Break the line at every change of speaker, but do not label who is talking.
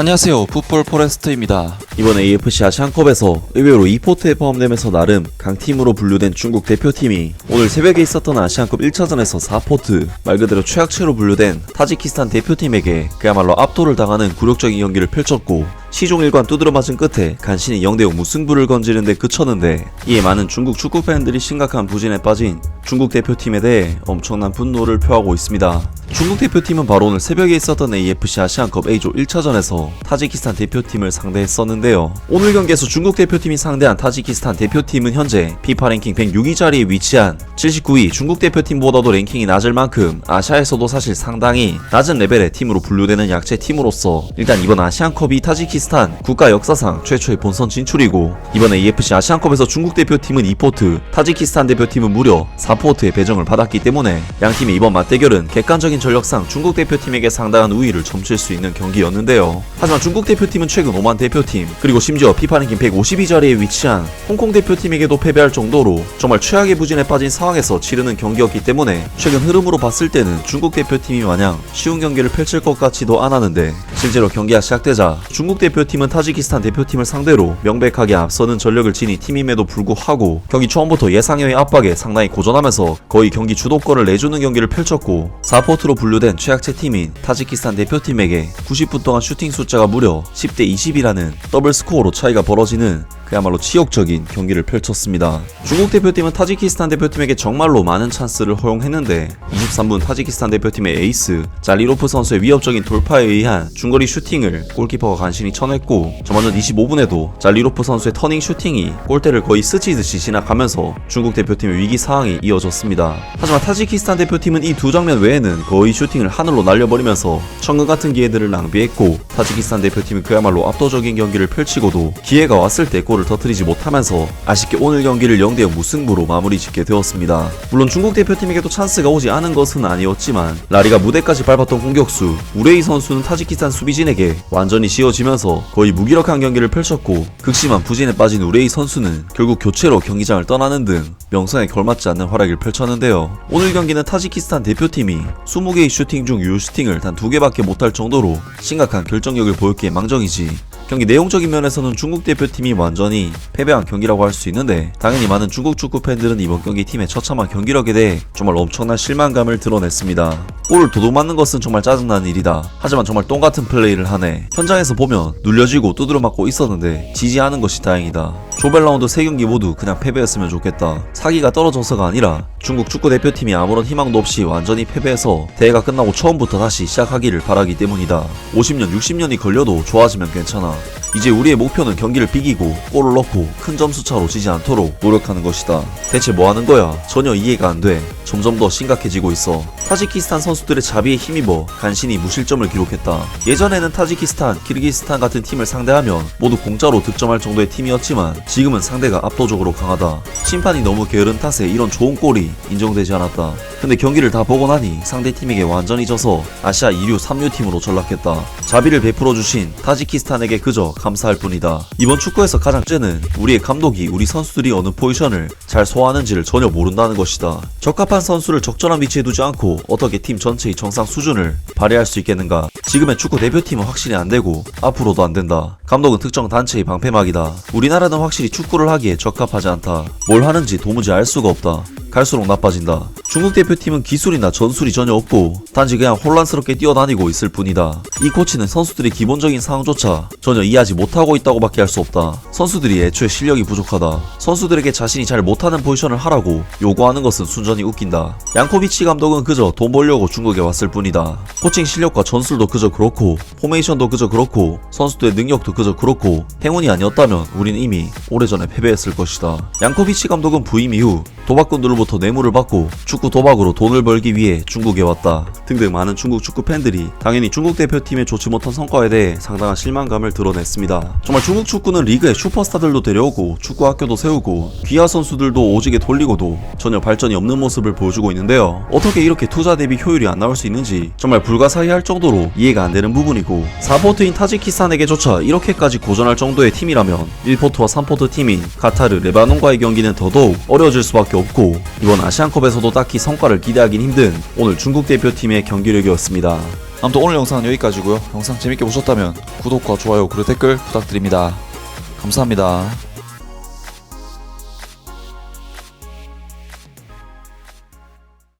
안녕하세요, 풋볼 포레스트입니다.
이번 AFC 아시안컵에서 의외로 2포트에 포함되면서 나름 강팀으로 분류된 중국 대표팀이 오늘 새벽에 있었던 아시안컵 1차전에서 4포트, 말 그대로 최악체로 분류된 타지키스탄 대표팀에게 그야말로 압도를 당하는 굴욕적인 경기를 펼쳤고, 시종 1관 두드려 맞은 끝에 간신히 0대0 무승부를 건지는데 그쳤는데, 이에 많은 중국 축구 팬들이 심각한 부진에 빠진 중국 대표팀에 대해 엄청난 분노를 표하고 있습니다. 중국 대표팀은 바로 오늘 새벽에 있었던 AFC 아시안컵 A조 1차전에서 타지키스탄 대표팀을 상대했었는데요. 오늘 경기에서 중국 대표팀이 상대한 타지키스탄 대표팀은 현재 FIFA 랭킹 106위 자리에 위치한 79위 중국 대표팀보다도 랭킹이 낮을 만큼 아시아에서도 사실 상당히 낮은 레벨의 팀으로 분류되는 약체 팀으로서 일단 이번 아시안컵이 타지키스탄 국가 역사상 최초의 본선 진출이고, 이번 AFC 아시안컵에서 중국 대표팀은 2포트, 타지키스탄 대표팀은 무려 4포트의 배정을 받았기 때문에 양팀의 이번 맞대결은 객관적인 전력상 중국 대표팀에게 상당한 우위를 점칠 수 있는 경기였는데요. 하지만 중국 대표팀은 최근 오만 대표팀, 그리고 심지어 FIFA 랭킹 152 자리에 위치한 홍콩 대표팀에게도 패배할 정도로 정말 최악의 부진에 빠진 상황에서 치르는 경기였기 때문에 최근 흐름으로 봤을 때는 중국 대표팀이 마냥 쉬운 경기를 펼칠 것 같지도 않았는데, 실제로 경기가 시작되자 중국 대표팀은 타지키스탄 대표팀을 상대로 명백하게 앞서는 전력을 지닌 팀임에도 불구하고 경기 초반부터 예상외의 압박에 상당히 고전하면서 거의 경기 주도권을 내주는 경기를 펼쳤고, 4포트로 분류된 최악체 팀인 타지키스탄 대표팀에게 90분 동안 슈팅 숫자가 무려 10대 20이라는 더블 스코어로 차이가 벌어지는 그야말로 치욕적인 경기를 펼쳤습니다. 중국 대표팀은 타지키스탄 대표팀에게 정말로 많은 찬스를 허용했는데 23분 타지키스탄 대표팀의 에이스 잘리로프 선수의 위협적인 돌파에 의한 중거리 슈팅을 골키퍼가 간신히 쳐냈고, 전반전 25분에도 잘리로프 선수의 터닝 슈팅이 골대를 거의 스치듯이 지나가면서 중국 대표팀의 위기 상황이 이어졌습니다. 하지만 타지키스탄 대표팀은 이 두 장면 외에는 거의 슈팅을 하늘로 날려버리면서 천금 같은 기회들을 낭비했고, 타지키스탄 대표팀은 그야말로 압도적인 경기를 펼치고도 기회가 왔을 때 골을 터뜨리지 못하면서 아쉽게 오늘 경기를 0대0 무승부로 마무리 짓게 되었습니다. 물론 중국 대표팀에게도 찬스가 오지 않은 것은 아니었지만 라리가 무대까지 밟았던 공격수 우레이 선수는 타지키스탄 수비진에게 완전히 씌워지면서 거의 무기력한 경기를 펼쳤고, 극심한 부진에 빠진 우레이 선수는 결국 교체로 경기장을 떠나는 등 명성에 걸맞지 않는 활약을 펼쳤는데요. 오늘 경기는 타지키스탄 대표팀이 20개의 슈팅 중 유효슈팅을 단 2개밖에 못할 정도로 심각한 결정력을 보였기에 망정이지, 경기 내용적인 면에서는 중국 대표팀이 완전히 패배한 경기라고 할 수 있는데, 당연히 많은 중국 축구 팬들은 이번 경기 팀의 처참한 경기력에 대해 정말 엄청난 실망감을 드러냈습니다. 골을 도둑맞는 것은 정말 짜증나는 일이다. 하지만 정말 똥같은 플레이를 하네. 현장에서 보면 눌려지고 두드려 맞고 있었는데 지지 않은 것이 다행이다. 조별 라운드 3경기 모두 그냥 패배했으면 좋겠다. 사기가 떨어져서가 아니라 중국 축구 대표팀이 아무런 희망도 없이 완전히 패배해서 대회가 끝나고 처음부터 다시 시작하기를 바라기 때문이다. 50년, 60년이 걸려도 좋아지면 괜찮아. 이제 우리의 목표는 경기를 비기고 골을 넣고 큰 점수차로 지지 않도록 노력하는 것이다. 대체 뭐 하는 거야? 전혀 이해가 안 돼. 점점 더 심각해지고 있어. 타지키스탄 선수들의 자비에 힘입어 간신히 무실점을 기록했다. 예전에는 타지키스탄, 키르기스탄 같은 팀을 상대하면 모두 공짜로 득점할 정도의 팀이었지만 지금은 상대가 압도적으로 강하다. 심판이 너무 게으른 탓에 이런 좋은 골이 인정되지 않았다. 근데 경기를 다 보고 나니 상대팀에게 완전히 져서 아시아 2류 3류 팀으로 전락했다. 자비를 베풀어주신 타지키스탄에게 그저 감사할 뿐이다. 이번 축구에서 가장 째는 우리의 감독이 우리 선수들이 어느 포지션을 잘 소화하는지를 전혀 모른다는 것이다. 적합한 선수를 적절한 위치에 두지 않고 어떻게 팀 전체의 정상 수준을 발휘할 수 있겠는가. 지금의 축구 대표팀은 확실히 안되고 앞으로도 안된다. 감독은 특정 단체의 방패막이다. 우리나라는 확실히 축구를 하기에 적합하지 않다. 뭘 하는지 도무지 알 수가 없다. 갈수록 나빠진다. 중국 대표팀은 기술이나 전술이 전혀 없고 단지 그냥 혼란스럽게 뛰어다니고 있을 뿐이다. 이 코치는 선수들의 기본적인 상황조차 전혀 이해하지 못하고 있다고 밖에 할 수 없다. 선수들이 애초에 실력이 부족하다. 선수들에게 자신이 잘 못하는 포지션을 하라고 요구하는 것은 순전히 웃긴다. 양코비치 감독은 그저 돈 벌려고 중국에 왔을 뿐이다. 코칭 실력과 전술도 그저 그렇고 포메이션도 그저 그렇고 선수들의 능력도 그저 그렇고 행운이 아니었다면 우리는 이미 오래전에 패배했을 것이다. 양코비치 감독은 부임 이후 도박꾼들로부터 뇌물을 받고 축구 도박으로 돈을 벌기 위해 중국에 왔다. 등등 많은 중국 축구 팬들이 당연히 중국 대표팀의 좋지 못한 성과에 대해 상당한 실망감을 드러냈습니다. 정말 중국 축구는 리그에 슈퍼스타들도 데려오고 축구 학교도 세우고 귀하 선수들도 오지게 돌리고도 전혀 발전이 없는 모습을 보여주고 있는데요. 어떻게 이렇게 투자 대비 효율이 안 나올 수 있는지 정말 불가사의할 정도로 이해가 안 되는 부분이고, 4포트인 타지키스탄에게조차 이렇게까지 고전할 정도의 팀이라면 1포트와 3포트 팀인 카타르, 레바논과의 경기는 더더욱 어려워질 수밖에 없고, 이번 아시안컵에서도 딱히 성과를 기대하긴 힘든 오늘 중국 대표팀의 경기력이었습니다.
아무튼 오늘 영상은 여기까지고요. 영상 재밌게 보셨다면 구독과 좋아요 그리고 댓글 부탁드립니다. 감사합니다.